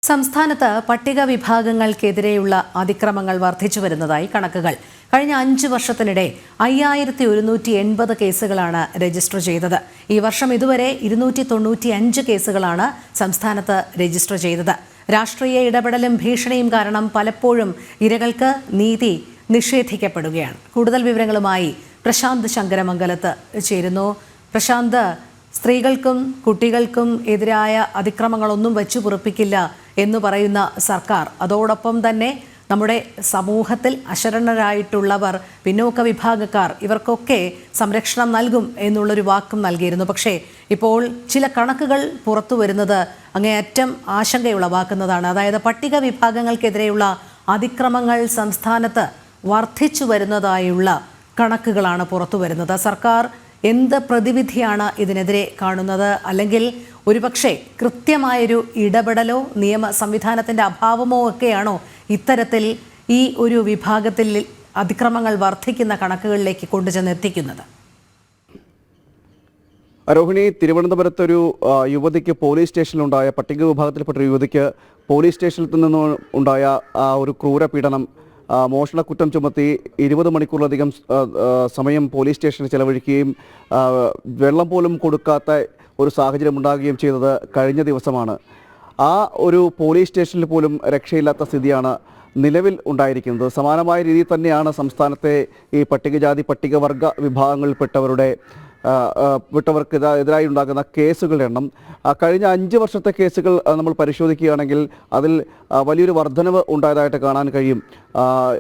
സംസ്ഥാനത്ത് പട്ടിക വിഭാഗങ്ങൾക്കെതിരെയുള്ള അതിക്രമങ്ങൾ വർദ്ധിച്ചു വരുന്നതായി കണക്കുകൾ. കഴിഞ്ഞ 5 വർഷത്തിനിടെ 5180 കേസുകളാണ് രജിസ്റ്റർ ചെയ്തത്. ഈ വർഷം ഇതുവരെ 295 കേസുകളാണ് സംസ്ഥാനത്ത് രജിസ്റ്റർ ചെയ്തത്. രാഷ്ട്രീയ ഇടപെടലും ഭീഷണിയും കാരണം പലപ്പോഴും ഇരകൾക്ക് നീതി നിഷേധിക്കപ്പെടുകയാണ്. കൂടുതൽ വിവരങ്ങളുമായി പ്രശാന്ത് ശങ്കരമംഗലത്ത് ചേരുന്നു. പ്രശാന്ത്, സ്ത്രീകൾക്കും കുട്ടികൾക്കും എതിരായ അതിക്രമങ്ങളൊന്നും വെച്ചു പൊറുപ്പിക്കില്ല എന്ന് പറയുന്ന സർക്കാർ, അതോടൊപ്പം തന്നെ നമ്മുടെ സമൂഹത്തിൽ അശരണരായിട്ടുള്ളവർ, പിന്നോക്ക വിഭാഗക്കാർ, ഇവർക്കൊക്കെ സംരക്ഷണം നൽകും എന്നുള്ളൊരു വാക്കും നൽകിയിരുന്നു. പക്ഷേ ഇപ്പോൾ ചില കണക്കുകൾ പുറത്തു വരുന്നത് അങ്ങേയറ്റം ആശങ്കയുളവാക്കുന്നതാണ്. അതായത് പട്ടിക വിഭാഗങ്ങൾക്കെതിരെയുള്ള അതിക്രമങ്ങൾ സംസ്ഥാനത്ത് വർദ്ധിച്ചു വരുന്നതായുള്ള കണക്കുകളാണ് പുറത്തു വരുന്നത്. സർക്കാർ എന്ത് പ്രതിവിധിയാണ് ഇതിനെതിരെ കാണുന്നത്? അല്ലെങ്കിൽ ഒരുപക്ഷെ കൃത്യമായൊരു ഇടപെടലോ നിയമ സംവിധാനത്തിൻ്റെ അഭാവമോ ഒക്കെയാണോ ഇത്തരത്തിൽ ഈ ഒരു വിഭാഗത്തിൽ അതിക്രമങ്ങൾ വർദ്ധിക്കുന്ന കണക്കുകളിലേക്ക് കൊണ്ടുചെന്നെത്തിക്കുന്നത്? രോഹിണി, തിരുവനന്തപുരത്തൊരു യുവതിക്ക് പോലീസ് സ്റ്റേഷനിലുണ്ടായ, പട്ടിക വിഭാഗത്തിൽപ്പെട്ട ഒരു യുവതിക്ക് പോലീസ് സ്റ്റേഷനിൽ നിന്ന് ഉണ്ടായ ഒരു ക്രൂരപീഡനം, മോഷണക്കുറ്റം ചുമത്തി 20 മണിക്കൂറിലധികം സമയം പോലീസ് സ്റ്റേഷനിൽ ചെലവഴിക്കുകയും വെള്ളം പോലും കൊടുക്കാത്ത ഒരു സാഹചര്യം ഉണ്ടാകുകയും ചെയ്തത് കഴിഞ്ഞ ദിവസമാണ്. ആ ഒരു പോലീസ് സ്റ്റേഷനിൽ പോലും രക്ഷയില്ലാത്ത സ്ഥിതിയാണ് നിലവിൽ ഉണ്ടായിരിക്കുന്നത്. സമാനമായ രീതിയിൽ തന്നെയാണ് സംസ്ഥാനത്തെ ഈ പട്ടികജാതി പട്ടികവർഗ വിഭാഗങ്ങളിൽപ്പെട്ടവർക്ക് എതിരായി ഉണ്ടാകുന്ന കേസുകളുടെ എണ്ണം. കഴിഞ്ഞ 5 വർഷത്തെ കേസുകൾ നമ്മൾ പരിശോധിക്കുകയാണെങ്കിൽ അതിൽ വലിയൊരു വർധനവ് ഉണ്ടായതായിട്ട് കാണാൻ കഴിയും.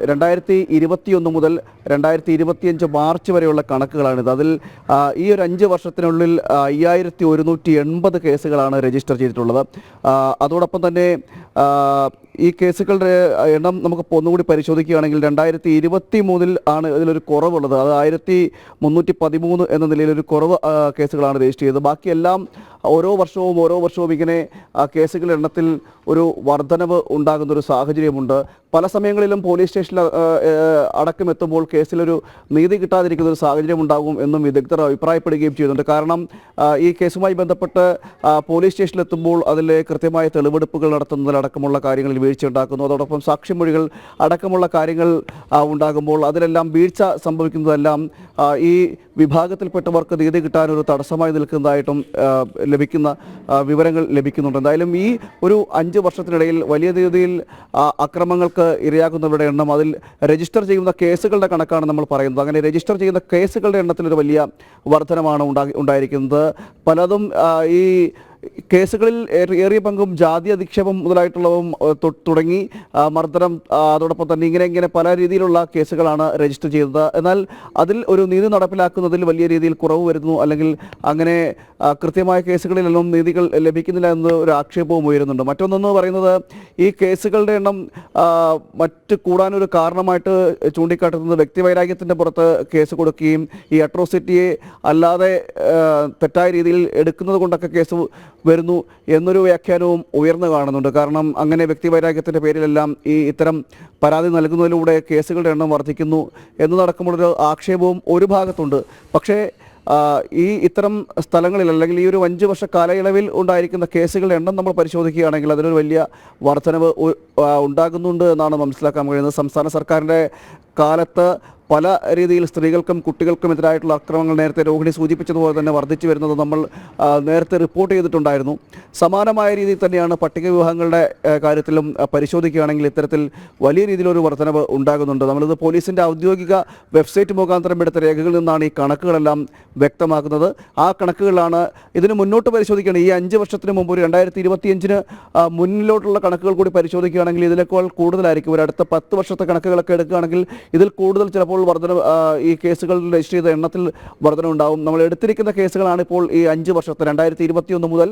2021 മുതൽ 2025 മാർച്ച് വരെയുള്ള കണക്കുകളാണിത്. അതിൽ ഈ ഒരു 5 വർഷത്തിനുള്ളിൽ 5180 കേസുകളാണ് രജിസ്റ്റർ ചെയ്തിട്ടുള്ളത്. അതോടൊപ്പം തന്നെ ഈ കേസുകളുടെ എണ്ണം നമുക്ക് ഒന്നുകൂടി പരിശോധിക്കുകയാണെങ്കിൽ 2023 ആണ് ഇതിലൊരു കുറവുള്ളത്. അത് 1313 എന്ന നിലയിലൊരു കുറവ് കേസുകളാണ് രജിസ്റ്റർ ചെയ്തത്. ബാക്കിയെല്ലാം ഓരോ വർഷവും ഇങ്ങനെ കേസുകളുടെ എണ്ണത്തിൽ ഒരു വർധനവ് ഉണ്ടാകുന്നൊരു സാഹചര്യമുണ്ട്. പല സമയങ്ങളിലും പോലീസ് സ്റ്റേഷനിൽ അടക്കമെത്തുമ്പോൾ കേസിലൊരു നീതി കിട്ടാതിരിക്കുന്ന ഒരു സാഹചര്യം ഉണ്ടാകും എന്നും വിദഗ്ധർ അഭിപ്രായപ്പെടുകയും ചെയ്യുന്നുണ്ട്. കാരണം ഈ കേസുമായി ബന്ധപ്പെട്ട് പോലീസ് സ്റ്റേഷനിലെത്തുമ്പോൾ അതിലെ കൃത്യമായ തെളിവെടുപ്പുകൾ നടത്തുന്നതിലടക്കമുള്ള കാര്യങ്ങളിൽ വീഴ്ച ഉണ്ടാക്കുന്നു. അതോടൊപ്പം സാക്ഷിമൊഴികൾ അടക്കമുള്ള കാര്യങ്ങൾ ഉണ്ടാകുമ്പോൾ അതിലെല്ലാം വീഴ്ച സംഭവിക്കുന്നതെല്ലാം ഈ വിഭാഗത്തിൽപ്പെട്ടവർക്ക് നീതി കിട്ടാനൊരു തടസ്സമായി നിൽക്കുന്നതായിട്ടും ലഭിക്കുന്ന വിവരങ്ങൾ ലഭിക്കുന്നുണ്ട്. എന്തായാലും ഈ ഒരു 5 വർഷത്തിനിടയിൽ വലിയ രീതിയിൽ അക്രമങ്ങൾക്ക് ഇരയാകുന്നവരുടെ എണ്ണം, അതിൽ രജിസ്റ്റർ ചെയ്യുന്ന കേസുകളുടെ കണക്കാണ് നമ്മൾ പറയുന്നത്. അങ്ങനെ രജിസ്റ്റർ ചെയ്യുന്ന കേസുകളുടെ എണ്ണത്തിലൊരു വലിയ വർധനമാണ് ഉണ്ടായിരിക്കുന്നത്. പലതും ഈ കേസുകളിൽ ഏറിയ പങ്കും ജാതി അധിക്ഷേപം മുതലായിട്ടുള്ളതും തുടങ്ങി മർദ്ദനം, അതോടൊപ്പം തന്നെ ഇങ്ങനെ പല രീതിയിലുള്ള കേസുകളാണ് രജിസ്റ്റർ ചെയ്തത്. എന്നാൽ അതിൽ ഒരു നീതി നടപ്പിലാക്കുന്നതിൽ വലിയ രീതിയിൽ കുറവ് വരുന്നു, അല്ലെങ്കിൽ അങ്ങനെ കൃത്യമായ കേസുകളിലൊന്നും നീതികൾ ലഭിക്കുന്നില്ല എന്ന ഒരു ആക്ഷേപവും ഉയരുന്നുണ്ട്. മറ്റൊന്നെന്ന് പറയുന്നത് ഈ കേസുകളുടെ എണ്ണം മറ്റ് കൂടാനൊരു കാരണമായിട്ട് ചൂണ്ടിക്കാട്ടുന്നത് വ്യക്തിവൈരാഗ്യത്തിൻ്റെ പുറത്ത് കേസ് കൊടുക്കുകയും ഈ അട്രോസിറ്റിയെ അല്ലാതെ തെറ്റായ രീതിയിൽ എടുക്കുന്നത് കൊണ്ടൊക്കെ കേസ് വരുന്നു എന്നൊരു വ്യാഖ്യാനവും ഉയർന്നു കാണുന്നുണ്ട്. കാരണം അങ്ങനെ വ്യക്തിവൈരാഗ്യത്തിൻ്റെ പേരിലെല്ലാം ഇത്തരം പരാതി നൽകുന്നതിലൂടെ കേസുകളുടെ എണ്ണം വർദ്ധിക്കുന്നു എന്നതടക്കമുള്ളൊരു ആക്ഷേപവും ഒരു ഭാഗത്തുണ്ട്. പക്ഷേ ഇത്തരം സ്ഥലങ്ങളിൽ, അല്ലെങ്കിൽ ഈ ഒരു 5 വർഷ കാലയളവിൽ ഉണ്ടായിരിക്കുന്ന കേസുകളുടെ എണ്ണം നമ്മൾ പരിശോധിക്കുകയാണെങ്കിൽ അതിനൊരു വലിയ വർധനവ് ഉണ്ടാകുന്നുണ്ട് എന്നാണ് മനസ്സിലാക്കാൻ കഴിയുന്നത്. സംസ്ഥാന സർക്കാരിൻ്റെ കാലത്ത് പല രീതിയിൽ സ്ത്രീകൾക്കും കുട്ടികൾക്കും എതിരായിട്ടുള്ള അക്രമങ്ങൾ നേരത്തെ രോഹിണി സൂചിപ്പിച്ചതുപോലെ തന്നെ വർദ്ധിച്ചു വരുന്നത് നമ്മൾ നേരത്തെ റിപ്പോർട്ട് ചെയ്തിട്ടുണ്ടായിരുന്നു. സമാനമായ രീതിയിൽ തന്നെയാണ് പട്ടിക വിഭാഗങ്ങളുടെ കാര്യത്തിലും പരിശോധിക്കുകയാണെങ്കിൽ ഇത്തരത്തിൽ വലിയ രീതിയിലൊരു വർധനവ് ഉണ്ടാകുന്നുണ്ട്. നമ്മളിത് പോലീസിൻ്റെ ഔദ്യോഗിക വെബ്സൈറ്റ് മുഖാന്തരം എടുത്ത രേഖകളിൽ നിന്നാണ് ഈ കണക്കുകളെല്ലാം വ്യക്തമാക്കുന്നത്. ആ കണക്കുകളാണ് ഇതിന് മുന്നോട്ട് പരിശോധിക്കുകയാണ്. ഈ 5 വർഷത്തിന് മുമ്പ്, ഒരു 2025 മുന്നിലോട്ടുള്ള കണക്കുകൾ കൂടി പരിശോധിക്കുകയാണെങ്കിൽ ഇതിനേക്കാൾ കൂടുതലായിരിക്കും. ഒരു അടുത്ത 10 വർഷത്തെ കണക്കുകളൊക്കെ എടുക്കുകയാണെങ്കിൽ ഇതിൽ കൂടുതൽ ചിലപ്പോൾ ഈ കേസുകൾ രജിസ്റ്റർ ചെയ്ത എണ്ണത്തിൽ വർധനവുണ്ടാവും. നമ്മൾ എടുത്തിരിക്കുന്ന കേസുകളാണ് ഇപ്പോൾ ഈ 5 വർഷത്തെ 2021 മുതൽ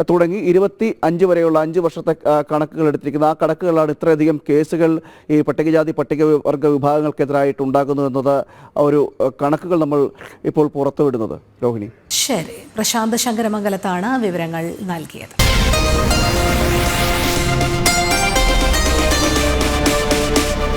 തുടങ്ങി 25 വരെയുള്ള 5 വർഷത്തെ കണക്കുകൾ എടുത്തിരിക്കുന്നത്. ആ കണക്കുകളാണ് ഇത്രയധികം കേസുകൾ ഈ പട്ടികജാതി പട്ടികവർഗ വിഭാഗങ്ങൾക്കെതിരായിട്ട് ഉണ്ടാകുന്നു എന്നത് ഒരു കണക്കുകൾ നമ്മൾ ഇപ്പോൾ പുറത്തുവിടുന്നത്. രോഹിണി, ശരി. പ്രശാന്ത് ശങ്കരമംഗലത്താണ് വിവരങ്ങൾ നൽകിയത്.